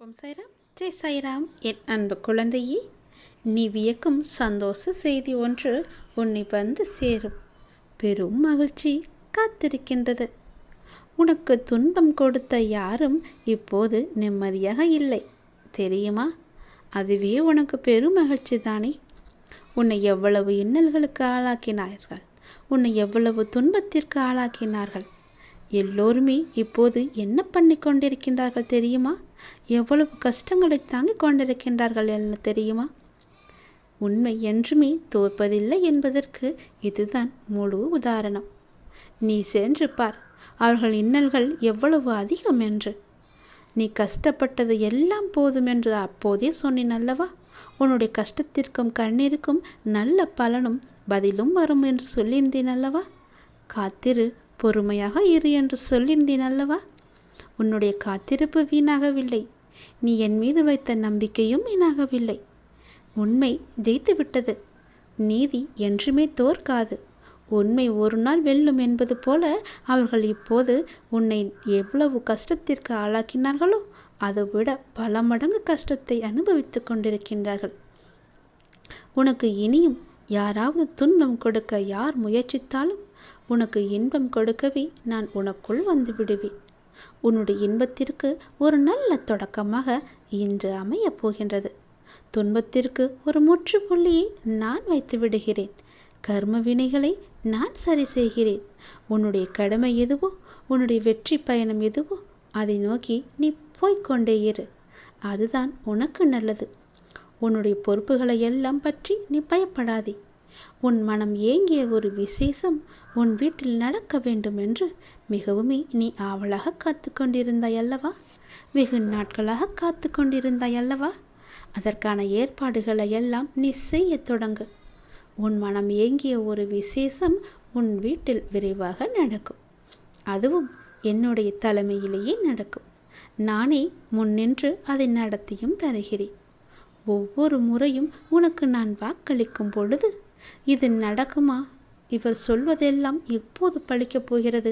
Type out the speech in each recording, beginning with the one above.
ஓம் சாய்ராம், ஜெய் சாய்ராம். என் அன்பு குழந்தையே, நீ வியக்கும் சந்தோஷ செய்தி ஒன்று உன்னை வந்து சேரும். பெரும் மகிழ்ச்சி காத்திருக்கின்றது. உனக்கு துன்பம் கொடுத்த யாரும் இப்போது நிம்மதியாக இல்லை, தெரியுமா? அதுவே உனக்கு பெரும் மகிழ்ச்சி தானே. உன்னை எவ்வளவு இன்னல்களுக்கு ஆளாக்கினார்கள், உன்னை எவ்வளவு துன்பத்திற்கு ஆளாக்கினார்கள். எல்லோருமே இப்போது என்ன பண்ணி கொண்டிருக்கின்றார்கள் தெரியுமா? எவ்வளவு கஷ்டங்களை தாங்கிக் கொண்டிருக்கின்றார்கள் என்ன தெரியுமா? உண்மை என்றுமே தோற்பதில்லை என்பதற்கு இதுதான் முழு உதாரணம். நீ சென்று பார், அவர்கள் இன்னல்கள் எவ்வளவு அதிகம் என்று. நீ கஷ்டப்பட்டது எல்லாம் போதும் என்று அப்போதே சொன்னேன் அல்லவா? உன்னுடைய கஷ்டத்திற்கும் கண்ணீருக்கும் நல்ல பலனும் பதிலும் வரும் என்று சொல்லியிருந்தேன் அல்லவா? காத்திரு, பொறுமையாக இரு என்று சொல்லியிருந்தேன் அல்லவா? உன்னுடைய காத்திருப்பு வீணாகவில்லை. நீ என் மீது வைத்த நம்பிக்கையும் வீணாகவில்லை. உண்மை ஜெயித்து விட்டது. நீதி என்றுமே தோற்காது. உண்மை ஒரு நாள் வெல்லும் என்பது போல அவர்கள் இப்போது உன்னை எவ்வளவு கஷ்டத்திற்கு ஆளாக்கினார்களோ அதை விட பல மடங்கு கஷ்டத்தை அனுபவித்துக் கொண்டிருக்கின்றார்கள். உனக்கு இனியும் யாராவது துன்பம் கொடுக்க யார் முயற்சித்தாலும் உனக்கு இன்பம் கொடுக்கவே நான் உனக்குள் வந்து விடுவேன். உன்னுடைய இன்பத்திற்கு ஒரு நல்ல தொடக்கமாக இன்று அமையப் போகின்றது. துன்பத்திற்கு ஒரு முற்றுப்புள்ளியை நான் வைத்து விடுகிறேன். கர்ம வினைகளை நான் சரி செய்கிறேன். உன்னுடைய கடமை எதுவோ, உன்னுடைய வெற்றி பயணம் எதுவோ அதை நோக்கி நீ போய்கொண்டே இரு. அதுதான் உனக்கு நல்லது. உன்னுடைய பொறுப்புகளை எல்லாம் பற்றி நீ பயப்படாதே. உன் மனம் ஏங்கிய ஒரு விசேஷம் உன் வீட்டில் நடக்க வேண்டும் என்று மிகவுமே நீ ஆவலாக காத்து கொண்டிருந்தாய் அல்லவா? வெகு நாட்களாக காத்து கொண்டிருந்தாய் அல்லவா? அதற்கான ஏற்பாடுகளை எல்லாம் நீ செய்ய தொடங்கு. உன் மனம் ஏங்கிய ஒரு விசேஷம் உன் வீட்டில் விரைவாக நடக்கும். அதுவும் என்னுடைய தலைமையிலேயே நடக்கும். நானே முன்னின்று அதை நடத்தியும் தருகிறேன். ஒவ்வொரு முறையும் உனக்கு நான் வாக்களிக்கும் பொழுது இது நடக்குமா, இவர் சொல்வதெல்லாம் எப்போது பழிக்கப் போகிறது,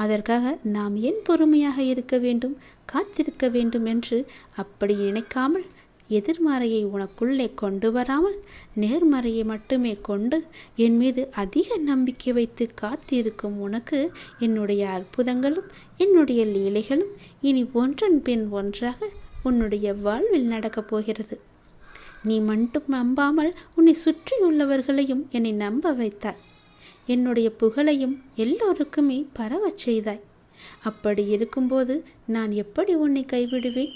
அதற்காக நாம் ஏன் பொறுமையாக இருக்க வேண்டும், காத்திருக்க வேண்டும் என்று அப்படி நினைக்காமல், எதிர்மறையை உனக்குள்ளே கொண்டு வராமல் நேர்மறையை மட்டுமே கொண்டு என் மீது அதிக நம்பிக்கை வைத்து காத்திருக்கும் உனக்கு என்னுடைய அற்புதங்களும் என்னுடைய லீலைகளும் இனி ஒன்றன் பின் ஒன்றாக உன்னுடைய வாழ்வில் நடக்கப் போகிறது. நீ மட்டும் நம்பாமல் உன்னை சுற்றியுள்ளவர்களையும் என்னை நம்ப வைத்தாய். என்னுடைய புகழையும் எல்லோருக்குமே பரவச் செய்தாய். அப்படி இருக்கும்போது நான் எப்படி உன்னை கைவிடுவேன்?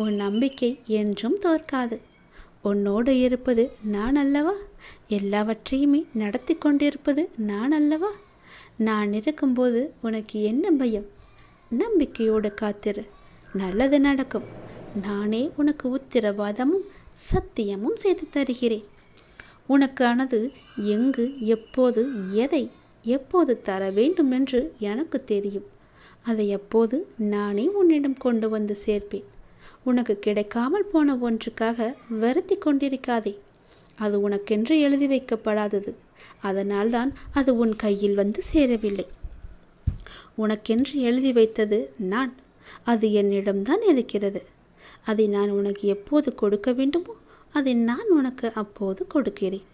உன் நம்பிக்கை என்றும் தோற்காது. உன்னோடு இருப்பது நான் அல்லவா? எல்லாவற்றையுமே நடத்தி கொண்டிருப்பது நான் அல்லவா? நான் இருக்கும்போது உனக்கு என்ன பயம்? நம்பிக்கையோடு காத்திரு, நல்லது நடக்கும். நானே உனக்கு உத்திரவாதமும் சத்தியமும் செய்து தருகிறேன். உனக்கானது எங்கு, எப்போது, எதை எப்போது தர வேண்டும் என்று எனக்கு தெரியும். அதை எப்போது நானே உன்னிடம் கொண்டு வந்து சேர்ப்பேன். உனக்கு கிடைக்காமல் போன ஒன்றுக்காக வருத்தி கொண்டிருக்காதே. அது உனக்கென்று எழுதி வைக்கப்படாதது. அதனால்தான் அது உன் கையில் வந்து சேரவில்லை. உனக்கென்று எழுதி வைத்தது நான். அது என்னிடம்தான் இருக்கிறது. அதை நான் உனக்கு எப்போது கொடுக்க வேண்டுமோ அதை நான் உனக்கு அப்போது கொடுக்கிறேன்.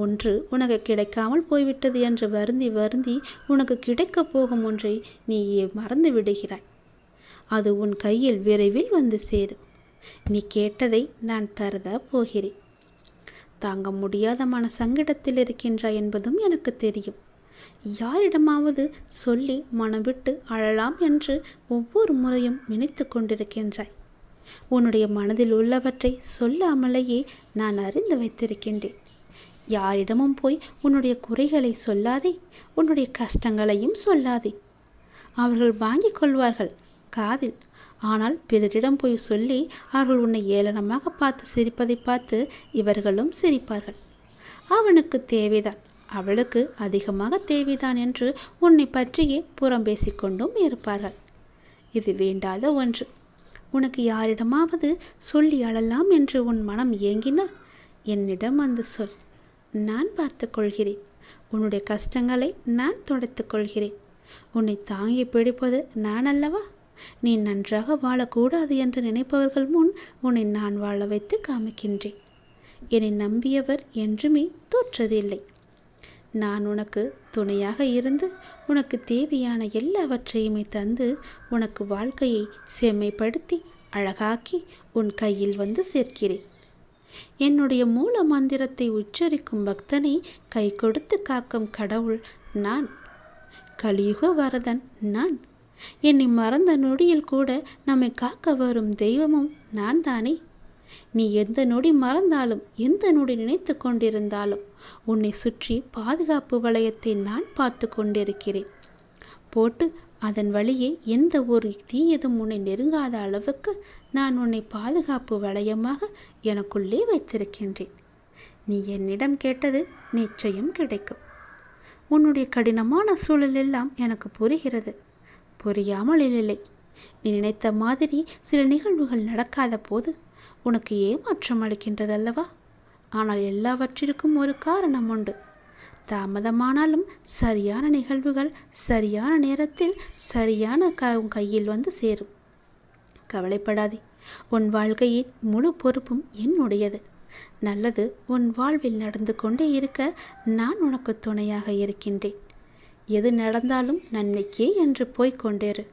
ஒன்று உனக்கு கிடைக்காமல் போய்விட்டது என்று வருந்தி வருந்தி உனக்கு கிடைக்கப் போகும் ஒன்றை நீ மறந்து விடுகிறாய். அது உன் கையில் விரைவில் வந்து சேரும். நீ கேட்டதை நான் தரதா போகிறேன். தாங்க முடியாத மன சங்கடத்தில் இருக்கின்றாய் என்பதும் எனக்கு தெரியும். யாரிடமாவது சொல்லி மனம் விட்டு அழலாம் என்று ஒவ்வொரு முறையும் நினைத்து கொண்டிருக்கின்றாய். உன்னுடைய மனதில் உள்ளவற்றை சொல்லாமலேயே நான் அறிந்து வைத்திருக்கின்றேன். யாரிடமும் போய் உன்னுடைய குறைகளை சொல்லாதே, உன்னுடைய கஷ்டங்களையும் சொல்லாதே. அவர்கள் வாங்கிக் கொள்வார்கள் காதில். ஆனால் பிறரிடம் போய் சொல்லி அவர்கள் உன்னை ஏளனமாக பார்த்து சிரிப்பதை பார்த்து இவர்களும் சிரிப்பார்கள். அவனுக்கு தேவைதான், அவளுக்கு அதிகமாக தேவைதான் என்று உன்னை பற்றியே புறம் பேசிக்கொண்டும் இருப்பார்கள். இது வேண்டாத ஒன்று. உனக்கு யாரிடமாவது சொல்லி அழலாம் என்று உன் மனம் ஏங்கினால் என்னிடம் வந்து சொல். நான் பார்த்து கொள்கிறேன். உன்னுடைய கஷ்டங்களை நான் துடைத்துக் கொள்கிறேன். உன்னை தாங்கி பிடிப்பது நான் அல்லவா? நீ நன்றாக வாழக்கூடாது என்று நினைப்பவர்கள் முன் உன்னை நான் வாழ வைத்து காமிக்கின்றேன். என்னை நம்பியவர் என்றுமே தோற்றதில்லை. நான் உனக்கு துணையாக இருந்து உனக்கு தேவையான எல்லாவற்றையுமே தந்து உனக்கு வாழ்க்கையை செம்மைப்படுத்தி அழகாக்கி உன் கையில் வந்து சேர்க்கிறேன். என்னுடைய மூல மந்திரத்தை உச்சரிக்கும் பக்தனை கை கொடுத்து காக்கும் கடவுள் நான். கலியுக வரதன் நான். என்னை மறந்த நொடியில் கூட நம்மை காக்க வரும் தெய்வமும் நான் தானே. நீ எந்த நொடி மறந்தாலும் எந்த நொடி நினைத்து கொண்டிருந்தாலும் உன்னை சுற்றி பாதுகாப்பு வளையத்தை நான் பார்த்து கொண்டிருக்கிறேன் போட்டு அதன் வழியே எந்த ஒரு தீயதும் உன்னை நெருங்காத அளவுக்கு நான் உன்னை பாதுகாப்பு வளையமாக எனக்குள்ளே வைத்திருக்கின்றேன். நீ என்னிடம் கேட்டது நிச்சயம் கிடைக்கும். உன்னுடைய கடினமான சூழல் எல்லாம் எனக்கு புரிகிறது. புரியாமல் இல்லை. நீ நினைத்த மாதிரி சில நிகழ்வுகள் நடக்காத போது உனக்கு ஏமாற்றம் அளிக்கின்றதல்லவா? ஆனால் எல்லாவற்றிற்கும் ஒரு காரணம் உண்டு. தாமதமானாலும் சரியான நிகழ்வுகள் சரியான நேரத்தில் சரியான கையில் வந்து சேரும். கவலைப்படாதே. உன் வாழ்க்கையின் முழு பொறுப்பும் என்னுடையது. நல்லது உன் வாழ்வில் நடந்து கொண்டே இருக்க நான் உனக்கு துணையாக இருக்கின்றேன். எது நடந்தாலும் நன்மைக்கே என்று போய்கொண்டேரு.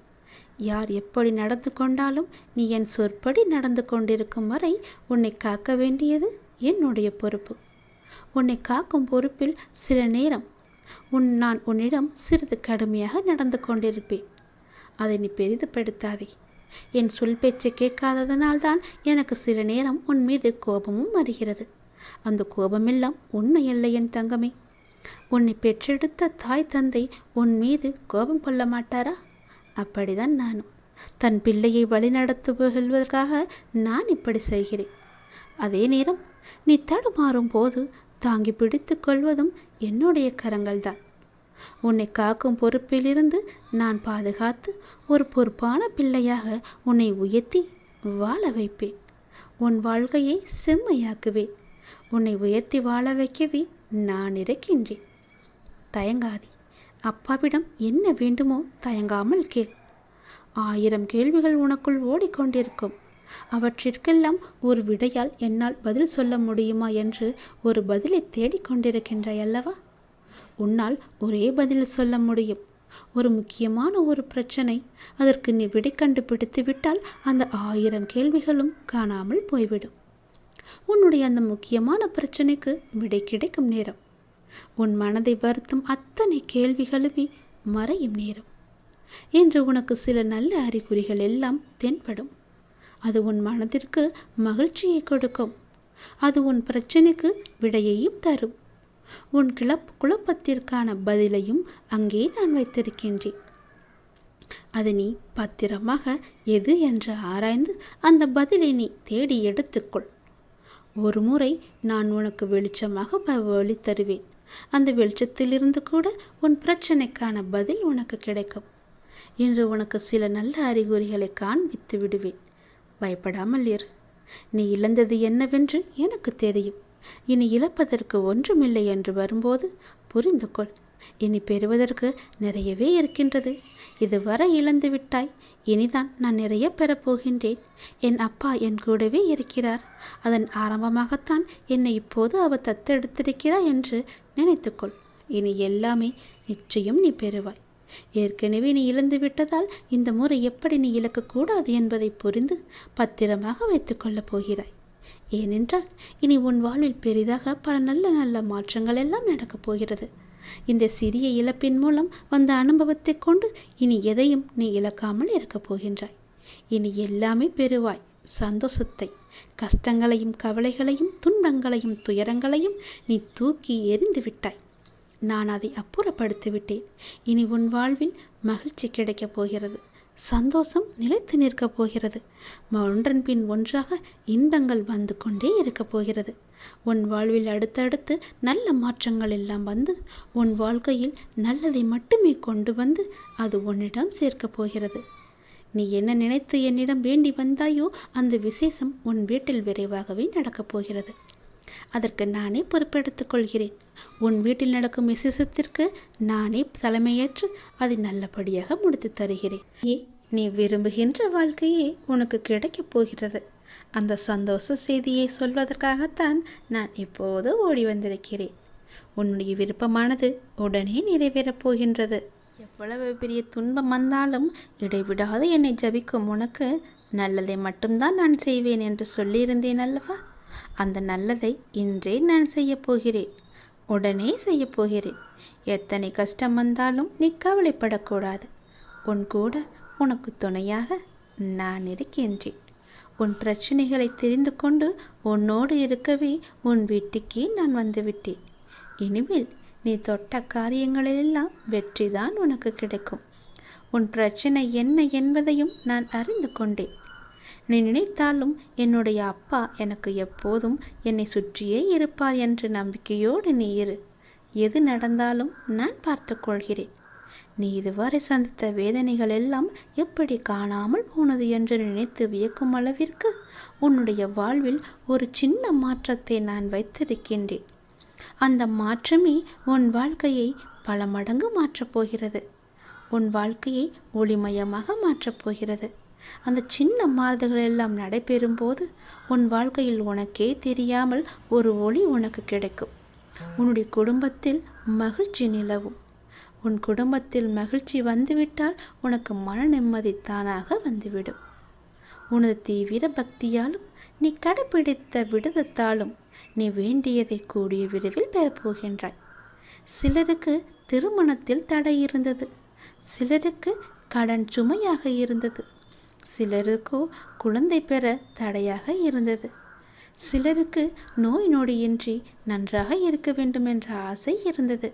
யார் எப்படி நடந்து கொண்டாலும் நீ என் சொற்படி நடந்து கொண்டிருக்கும் வரை உன்னை காக்க வேண்டியது என்னுடைய பொறுப்பு. உன்னை காக்கும் பொறுப்பில் சில நேரம் நான் உன்னிடம் சிறிது கடுமையாக நடந்து கொண்டிருப்பேன். அதை நீ பெரிதுபடுத்தாதே. என் சொல் பேச்சை கேட்காததனால்தான் எனக்கு சில நேரம் உன் மீது கோபமும் வருகிறது. அந்த கோபமெல்லாம் உண்மையல்ல என் தங்கமே. உன்னை பெற்றெடுத்த தாய் தந்தை உன் மீது கோபம் கொள்ள மாட்டாரா? அப்படிதான் நானும். தன் பிள்ளையை வழிநடத்துவதற்காக நான் இப்படி செய்கிறேன். அதே நேரம் நீ தடுமாறும் போது தாங்கி பிடித்து கொள்வதும் என்னுடைய கரங்கள்தான். உன்னை காக்கும் பொறுப்பிலிருந்து நான் பாதுகாத்து ஒரு பொறுப்பான பிள்ளையாக உன்னை உயர்த்தி வாழ வைப்பேன். உன் வாழ்க்கையை செம்மையாக்குவேன். உன்னை உயர்த்தி வாழ வைக்கவே நான் இருக்கின்றேன். தயங்காதே. அப்பாவிடம் என்ன வேண்டுமோ தயங்காமல் கேள். 1000 கேள்விகள் உனக்குள் ஓடிக்கொண்டிருக்கும். அவற்றிற்கெல்லாம் ஒரு விடையால் என்னால் பதில் சொல்ல முடியுமா என்று ஒரு பதிலை தேடிக்கொண்டிருக்கின்றாய் அல்லவா? உன்னால் ஒரே பதில் சொல்ல முடியும். ஒரு முக்கியமான ஒரு பிரச்சனை, அதற்கு நீ விடை கண்டுபிடித்து விட்டால் அந்த 1000 கேள்விகளும் காணாமல் போய்விடும். உன்னுடைய அந்த முக்கியமான பிரச்சனைக்கு விடை கிடைக்கும் நேரம், உன் மனதை வருத்தும் அத்தனை கேள்விகளுமே மறையும் நேரம் என்று உனக்கு சில நல்ல அறிகுறிகள் எல்லாம் தென்படும். அது உன் மனதிற்கு மகிழ்ச்சியை கொடுக்கும். அது உன் பிரச்சனைக்கு விடையையும் தரும். உன் குழப்பத்திற்கான பதிலையும் அங்கே நான் வைத்திருக்கின்றேன். அது நீ பத்திரமாக எது என்று ஆராய்ந்து அந்த பதிலை நீ தேடி எடுத்துக்கொள். ஒரு முறை நான் உனக்கு வெளிச்சமாக வழி தருவேன். அந்த வெளிச்சத்திலிருந்து கூட உன் பிரச்சனைக்கான பதில் உனக்கு கிடைக்கும். இன்று உனக்கு சில நல்ல அறிகுறிகளை காண்பித்து விடுவேன். பயப்படாமல் இரு. நீ இழந்தது என்னவென்று எனக்கு தெரியும். இனி இழப்பதற்கு ஒன்றுமில்லை என்று வரும்போது புரிந்து கொள். இனி பெறுவதற்கு நிறையவே இருக்கின்றது. இதுவரை இழந்து விட்டாய். இனிதான் நான் நிறைய பெறப்போகின்றேன். என் அப்பா என் கூடவே இருக்கிறார். அதன் ஆரம்பமாகத்தான் என்னை இப்போது அவர் தத்தெடுத்திருக்கிறார் என்று நினைத்துக்கொள். இனி எல்லாமே நிச்சயம் நீ பெறுவாய். ஏற்கனவே நீ இழந்து விட்டதால் இந்த முறை எப்படி நீ இழக்கக்கூடாது என்பதை புரிந்து பத்திரமாக வைத்துக் கொள்ளப் போகிறாய். ஏனென்றால் இனி உன் வாழ்வில் பெரிதாக பல நல்ல நல்ல மாற்றங்கள் எல்லாம் நடக்கப் போகிறது. இந்த சிறிய இழப்பின் மூலம் வந்த அனுபவத்தை கொண்டு இனி எதையும் நீ இழக்காமல் இருக்கப் போகின்றாய். இனி எல்லாமே பெறுவாய். சந்தோஷத்தை, கஷ்டங்களையும் கவலைகளையும் துன்பங்களையும் துயரங்களையும் நீ தூக்கி எறிந்து விட்டாய். நான் அதை அப்புறப்படுத்தி விட்டேன். இனி உன் வாழ்வில் மகிழ்ச்சி கிடைக்கப் போகிறது. சந்தோஷம் நிலைத்து நிற்கப் போகிறது. ஒன்றன் பின் ஒன்றாக இன்பங்கள் வந்து கொண்டே இருக்கப் போகிறது. உன் வாழ்வில் அடுத்தடுத்து நல்ல மாற்றங்கள் எல்லாம் வந்து உன் வாழ்க்கையில் நல்லதை மட்டுமே கொண்டு வந்து அது உன்னிடம் சேர்க்கப் போகிறது. நீ என்ன நினைத்து என்னிடம் வேண்டி வந்தாயோ அந்த விசேஷம் உன் வீட்டில் விரைவாகவே நடக்கப் போகிறது. அதற்கு நானே பொறுப்பெடுத்துக் கொள்கிறேன். உன் வீட்டில் நடக்கும் விசேஷத்திற்கு நானே தலைமையேற்று அதை நல்லபடியாக முடித்து தருகிறேன். நீ விரும்புகின்ற வாழ்க்கையே உனக்கு கிடைக்கப் போகிறது. அந்த சந்தோஷ செய்தியை சொல்வதற்காகத்தான் நான் இப்போது ஓடி வந்திருக்கிறேன். உன்னுடைய விருப்பமானது உடனே நிறைவேறப் போகின்றது. எவ்வளவு பெரிய துன்பம் வந்தாலும் இடைவிடாது என்னை ஜபிக்கும் உனக்கு நல்லதை மட்டும்தான் நான் செய்வேன் என்று சொல்லியிருந்தேன் அல்லவா? அந்த நல்லதை இன்றே நான் செய்யப் போகிறேன். உடனே செய்யப் போகிறேன். எத்தனை கஷ்டம் வந்தாலும் நீ கவலைப்படக்கூடாது. உன் கூட உனக்கு துணையாக நான் இருக்கின்றேன். உன் பிரச்சனைகளை தெரிந்து கொண்டு உன்னோடு இருக்கவே உன் வீட்டுக்கே நான் வந்துவிட்டேன். இனிமேல் நீ தொட்ட காரியங்களிலெல்லாம் வெற்றிதான் உனக்கு கிடைக்கும். உன் பிரச்சனை என்ன என்பதையும் நான் அறிந்து கொண்டேன். நீ நினைத்தாலும் என்னுடைய அப்பா எனக்கு எப்போதும் என்னை சுற்றியே இருப்பார் என்ற நம்பிக்கையோடு நீ இரு. எது நடந்தாலும் நான் பார்த்து கொள்கிறேன். நீ இதுவரை சந்தித்த வேதனைகள் எல்லாம் எப்படி காணாமல் போனது என்று நினைத்து வியக்கும் அளவிற்கு உன்னுடைய வாழ்வில் ஒரு சின்ன மாற்றத்தை நான் வைத்திருக்கின்றேன். அந்த மாற்றமே உன் வாழ்க்கையை பல மடங்கு மாற்றப் போகிறது. உன் வாழ்க்கையை ஒளிமயமாக மாற்றப் போகிறது. அந்த சின்ன மாறுதல்கள் எல்லாம் நடைபெறும் போது உன் வாழ்க்கையில் உனக்கே தெரியாமல் ஒரு ஒளி உனக்கு கிடைக்கும். உன்னுடைய குடும்பத்தில் மகிழ்ச்சி நிலவும். உன் குடும்பத்தில் மகிழ்ச்சி வந்துவிட்டால் உனக்கு மன நிம்மதி தானாக வந்துவிடும். உனது தீவிர பக்தியாலும் நீ கடைபிடித்த விடதத்தாலும் நீ வேண்டியதை கூடிய விரைவில் பெறப்போகின்றாய். சிலருக்கு திருமணத்தில் தடை இருந்தது. சிலருக்கு கடன் சுமையாக இருந்தது. சிலருக்கோ குழந்தை பெற தடையாக இருந்தது. சிலருக்கு நோய் நொடியின்றி நன்றாக இருக்க வேண்டும் என்ற ஆசை இருந்தது.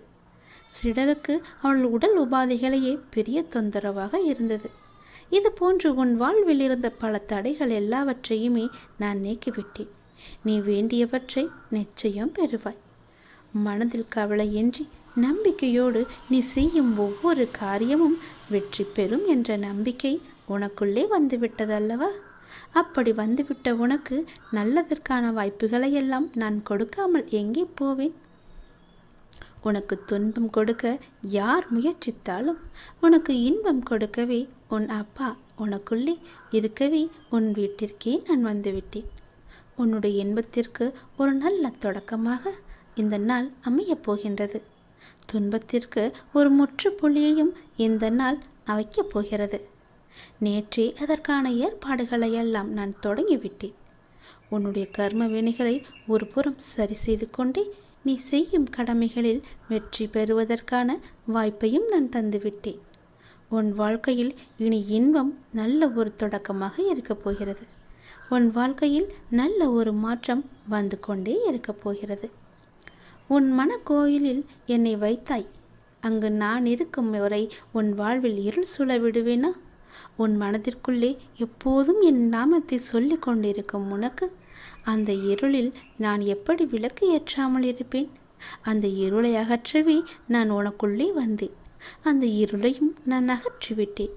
சிலருக்கு அவள் உடல் உபாதைகளையே பெரிய தொந்தரவாக இருந்தது. இது போன்று உன் வாழ்வில் இருந்த பல தடைகள் எல்லாவற்றையுமே நான் நீக்கிவிட்டேன். நீ வேண்டியவற்றை நிச்சயம் பெறுவாய். மனதில் கவலையின்றி நம்பிக்கையோடு நீ செய்யும் ஒவ்வொரு காரியமும் வெற்றி பெறும் என்ற நம்பிக்கை உனக்குள்ளே வந்துவிட்டதல்லவா? அப்படி வந்துவிட்ட உனக்கு நல்லதற்கான வாய்ப்புகளை எல்லாம் நான் கொடுக்காமல் எங்கே போவேன்? உனக்கு துன்பம் கொடுக்க யார் முயற்சித்தாலும் உனக்கு இன்பம் கொடுக்கவே உன் அப்பா உனக்குள்ளே இருக்கவே உன் வீட்டிற்கே நான் வந்துவிட்டேன். உன்னுடைய இன்பத்திற்கு ஒரு நல்ல தொடக்கமாக இந்த நாள் அமையப் போகின்றது. துன்பத்திற்கு ஒரு முற்றுப்புள்ளியையும் இந்த நாள் வைக்கப் போகிறது. நேற்றே அதற்கான ஏற்பாடுகளை எல்லாம் நான் தொடங்கிவிட்டேன். உன்னுடைய கர்ம வினைகளை ஒரு புறம் சரி செய்து கொண்டே நீ செய்யும் கடமைகளில் வெற்றி பெறுவதற்கான வாய்ப்பையும் நான் தந்துவிட்டேன். உன் வாழ்க்கையில் இனி இன்பம் நல்ல ஒரு தொடக்கமாக இருக்கப் போகிறது. உன் வாழ்க்கையில் நல்ல ஒரு மாற்றம் வந்து கொண்டே இருக்கப் போகிறது. உன் மனக்கோயிலில் என்னை வைத்தாய். அங்கு நான் இருக்கும் வரை உன் வாழ்வில் இருள் சூழ விடுவேனா? உன் மனதிற்குள்ளே எப்போதும் என் நாமத்தை சொல்லி கொண்டிருக்கும் உனக்கு அந்த இருளில் நான் எப்படி விளக்கு ஏற்றாமல் இருப்பேன்? அந்த இருளை அகற்றவே நான் உனக்குள்ளே வந்தேன். அந்த இருளையும் நான் அகற்றிவிட்டேன்.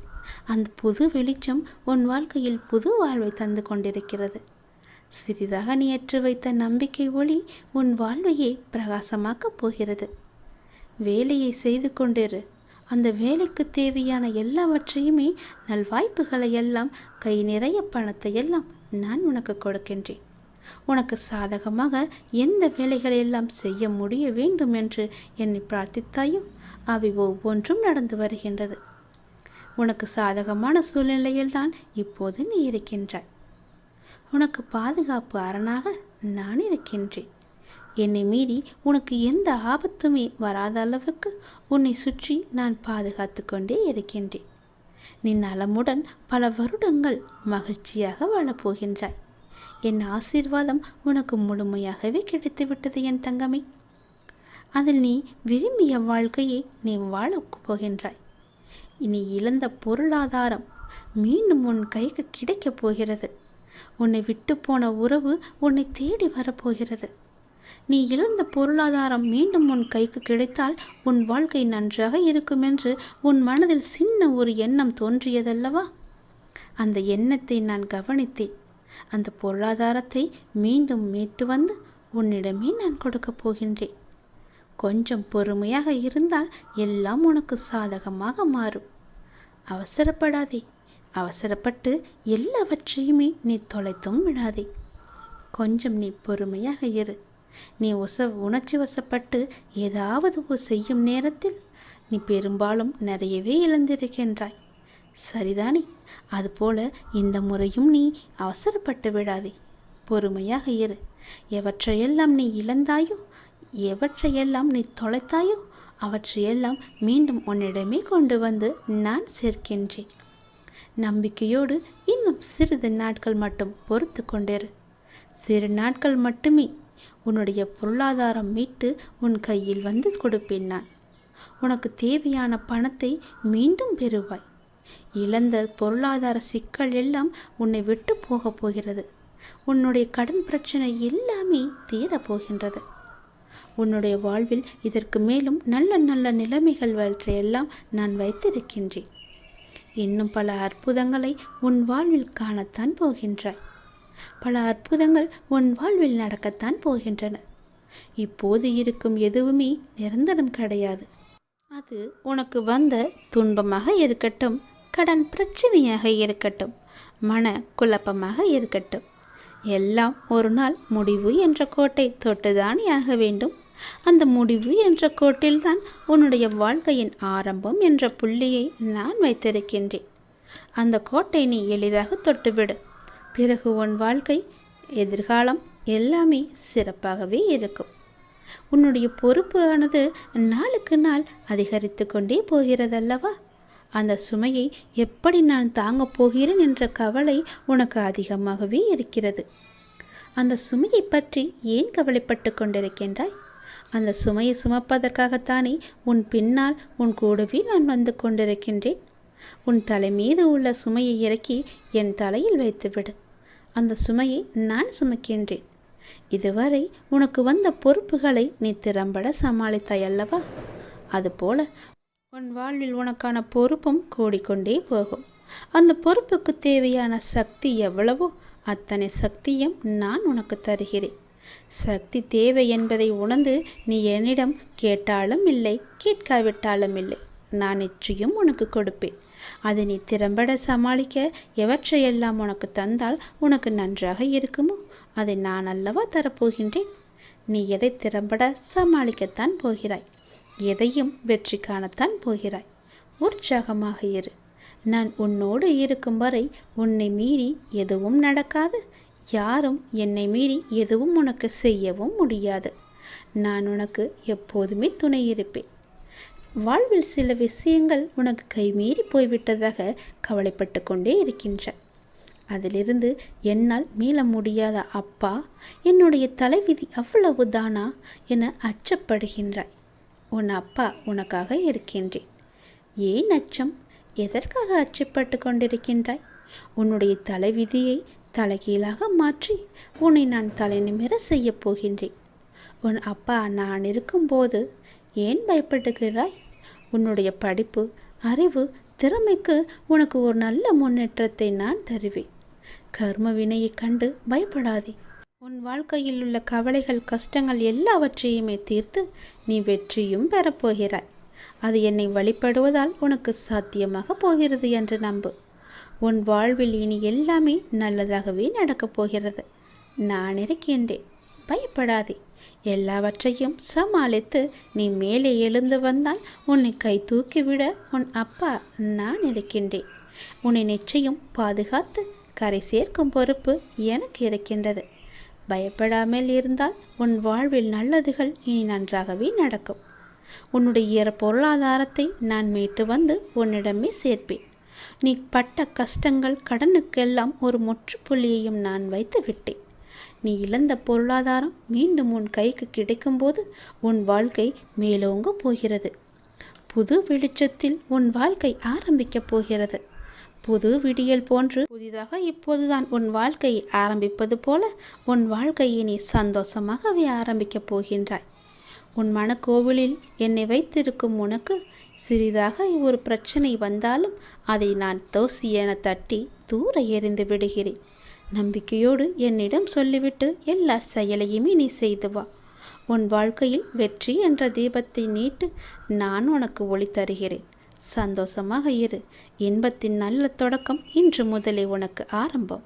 அந்த புது வெளிச்சம் உன் வாழ்க்கையில் புது வாழ்வை தந்து கொண்டிருக்கிறது. சிறிதாக நீ ஏற்றி வைத்த நம்பிக்கை ஒளி உன் வாழ்வையே பிரகாசமாக்கப் போகிறது. வேலையை செய்து கொண்டிரு. அந்த வேலைக்கு தேவையான எல்லாவற்றையுமே நல்வாய்ப்புகளை எல்லாம் கை நிறைய பணத்தை எல்லாம் நான் உனக்கு கொடுக்கின்றேன். உனக்கு சாதகமாக எந்த வேலைகளை எல்லாம் செய்ய முடிய வேண்டும் என்று என்னை பிரார்த்தித்தாயோ அவை ஒவ்வொன்றும் நடந்து வருகின்றது. உனக்கு சாதகமான சூழ்நிலையில்தான் இப்போது நீ இருக்கின்றாய். உனக்கு பாதுகாப்பு அரணாக நான் இருக்கின்றேன். என்னை மீறி உனக்கு எந்த ஆபத்துமே வராத அளவுக்கு உன்னை சுற்றி நான் பாதுகாத்து கொண்டே இருக்கின்றேன். நீ நலமுடன் பல வருடங்கள் மகிழ்ச்சியாக வாழப்போகின்றாய். என் ஆசீர்வாதம் உனக்கு முழுமையாகவே கிடைத்துவிட்டது என் தங்கமே. அதில் நீ விரும்பிய வாழ்க்கையை நீ வாழப் போகின்றாய். நீ இழந்த பொருளாதாரம் மீண்டும் உன் கைக்கு கிடைக்கப் போகிறது. உன்னை விட்டு போன உறவு உன்னை தேடி வரப்போகிறது. நீ இழந்த பொருளாதாரம் மீண்டும் உன் கைக்கு கிடைத்தால் உன் வாழ்க்கை நன்றாக இருக்கும் என்று உன் மனதில் சின்ன ஒரு எண்ணம் தோன்றியதல்லவா? அந்த எண்ணத்தை நான் கவனித்தேன். அந்த பொருளாதாரத்தை மீண்டும் மீட்டு வந்து உன்னிடமே நான் கொடுக்கப் போகின்றேன். கொஞ்சம் பொறுமையாக இருந்தால் எல்லாம் உனக்கு சாதகமாக மாறும். அவசரப்படாதே. அவசரப்பட்டு எல்லாவற்றையுமே நீ தொலைத்தும் விடாதே. கொஞ்சம் நீ பொறுமையாக இரு. நீ உணர்ச்சி வசப்பட்டு ஏதாவது செய்யும் நேரத்தில் நீ பெரும்பாலும் நிறையவே இழந்திருக்கின்றாய். சரிதானே? அதுபோல இந்த முறையும் நீ அவசரப்பட்டு விடாதே. பொறுமையாக இரு. எவற்றையெல்லாம் நீ இழந்தாயோ, எவற்றையெல்லாம் நீ தொலைத்தாயோ, அவற்றையெல்லாம் மீண்டும் உன்னிடமே கொண்டு வந்து நான் சேர்க்கின்றேன். நம்பிக்கையோடு இன்னும் சிறிது நாட்கள் மட்டும் பொறுத்து கொண்டிரு. சிறு நாட்கள் மட்டுமே உன்னுடைய பொருளாதாரம் மீட்டு உன் கையில் வந்து கொடுப்பேன் நான். உனக்கு தேவையான பணத்தை மீண்டும் பெறுவாய். இழந்த பொருளாதார சிக்கல் எல்லாம் உன்னை விட்டு போகப் போகிறது. உன்னுடைய கடன் பிரச்சனை எல்லாமே தீரப்போகின்றது. உன்னுடைய வாழ்வில் இதற்கு மேலும் நல்ல நல்ல நிலைமைகள் வற்றையெல்லாம் நான் வைத்திருக்கின்றேன். இன்னும் பல அற்புதங்களை உன் வாழ்வில் காணத்தான் போகின்றாய். பல அற்புதங்கள் உன் வாழ்வில் நடக்கத்தான் போகின்றன. இப்போது இருக்கும் எதுவுமே நிரந்தரம் கிடையாது. அது உனக்கு வந்த துன்பமாக இருக்கட்டும், கடன் பிரச்சனையாக இருக்கட்டும், மன குழப்பமாக இருக்கட்டும், எல்லாம் ஒரு நாள் முடிவு என்ற கோட்டை தொட்டுதானே ஆக வேண்டும். அந்த முடிவு என்ற கோட்டில்தான் உன்னுடைய வாழ்க்கையின் ஆரம்பம் என்ற புள்ளியை நான் வைத்திருக்கின்றேன். அந்த கோட்டை நீ எளிதாக தொட்டுவிடு. பிறகு உன் வாழ்க்கை, எதிர்காலம் எல்லாமே சிறப்பாகவே இருக்கும். உன்னுடைய பொறுப்பு ஆனது நாளுக்கு நாள் அதிகரித்து கொண்டே போகிறதல்லவா? அந்த சுமையை எப்படி நான் தாங்கப் போகிறேன் என்ற கவலை உனக்கு அதிகமாகவே இருக்கிறது. அந்த சுமையை பற்றி ஏன் கவலைப்பட்டு கொண்டிருக்கின்றாய்? அந்த சுமையை சுமப்பதற்காகத்தானே உன் பின்னால் உன் கூடவே நான் வந்து கொண்டிருக்கின்றேன். உன் தலை மீது உள்ள சுமையை இறக்கி என் தலையில் வைத்துவிடு. அந்த சுமையை நான் சுமக்கின்றேன். இதுவரை உனக்கு வந்த பொறுப்புகளை நீ திறம்பட சமாளித்தாய் அல்லவா? அதுபோல உன் வாழ்வில் உனக்கான பொறுப்பும் கூடிக்கொண்டே போகும். அந்த பொறுப்புக்கு தேவையான சக்தி எவ்வளவோ அத்தனை சக்தியும் நான் உனக்கு தருகிறேன். சக்தி தேவை என்பதை உணர்ந்து நீ என்னிடம் கேட்டாலும் இல்லை, கேட்காவிட்டாலும் இல்லை, நான் நிச்சயம் உனக்கு கொடுப்பேன். அதை நீ திறம்பட சமாளிக்க எவற்றையெல்லாம் உனக்கு தந்தால் உனக்கு நன்றாக இருக்குமோ அதை நான் அல்லவா தரப்போகின்றேன். நீ எதை திறம்பட சமாளிக்கத்தான் போகிறாய், எதையும் வெற்றி காணத்தான் போகிறாய். உற்சாகமாக இரு. நான் உன்னோடு இருக்கும் வரை உன்னை மீறி எதுவும் நடக்காது. யாரும் என்னை மீறி எதுவும் உனக்கு செய்யவும் முடியாது. நான் உனக்கு எப்போதுமே துணை இருப்பேன். வாழ்வில் சில விஷயங்கள் உனக்கு கைமீறி போய்விட்டதாக கவலைப்பட்டு கொண்டே இருக்கின்றாய். அதிலிருந்து என்னால் மீள முடியாத அப்பா, என்னுடைய தலைவிதி அவ்வளவு தானா என அச்சப்படுகின்றாய். உன் அப்பா உனக்காக இருக்கின்றேன். ஏன் அச்சம்? எதற்காக அச்சப்பட்டு கொண்டிருக்கின்றாய்? உன்னுடைய தலைவிதியை தலைகீழாக மாற்றி உன்னை நான் தலை நிமிர செய்ய போகின்றேன். உன் அப்பா நான் இருக்கும்போது ஏன் பயப்படுகிறாய்? உன்னுடைய படிப்பு, அறிவு, திறமைக்கு உனக்கு ஒரு நல்ல முன்னேற்றத்தை நான் தருவேன். கர்ம வினையை கண்டு பயப்படாதே. உன் வாழ்க்கையில் உள்ள கவலைகள், கஷ்டங்கள் எல்லாவற்றையுமே தீர்த்து நீ வெற்றியும் பெறப்போகிறாய். அது என்னை வழிபடுவதால் உனக்கு சாத்தியமாக போகிறது என்று நம்பு. உன் வாழ்வில் இனி எல்லாமே நல்லதாகவே நடக்கப் போகிறது. நான் இருக்கின்றேன், பயப்படாதே. எல்லாவற்றையும் சமாளித்து நீ மேலே எழுந்து வந்தால் உன்னை கை தூக்கிவிட உன் அப்பா நான் இருக்கின்றேன். உன்னை நிச்சயம் பாதுகாத்து கரை சேர்க்கும் பொறுப்பு எனக்கு இருக்கின்றது. பயப்படாமல் இருந்தால் உன் வாழ்வில் நல்லதுகள் இனி நன்றாகவே நடக்கும். உன்னுடைய பொருளாதாரத்தை நான் மீட்டு வந்து உன்னிடமே சேர்ப்பேன். நீ பட்ட கஷ்டங்கள், கடனுக்கெல்லாம் ஒரு முற்றுப்புள்ளியையும் நான் வைத்து விட்டேன். நீ இழந்த பொருளாதாரம் மீண்டும் உன் கைக்கு கிடைக்கும்போது உன் வாழ்க்கை மேலோங்க போகிறது. புது வெளிச்சத்தில் உன் வாழ்க்கை ஆரம்பிக்கப் போகிறது. புது விடியல் போன்று புதிதாக இப்போதுதான் உன் வாழ்க்கையை ஆரம்பிப்பது போல உன் வாழ்க்கையை நீ சந்தோஷமாகவே ஆரம்பிக்கப் போகின்றாய். உன் மனக்கோவிலில் என்னை வைத்திருக்கும் உனக்கு சிறிதாக ஒரு பிரச்சனை வந்தாலும் அதை நான் தோசி என தட்டி தூர எறிந்து விடுகிறேன். நம்பிக்கையோடு என்னிடம் சொல்லிவிட்டு எல்லா செயலையுமே நீ செய்து வா. உன் வாழ்க்கையில் வெற்றி என்ற தீபத்தை நீட்டு நான் உனக்கு ஒளி தருகிறேன். சந்தோஷமாக இரு. இன்பத்தின் நல்ல தொடக்கம் இன்று முதலே உனக்கு ஆரம்பம்.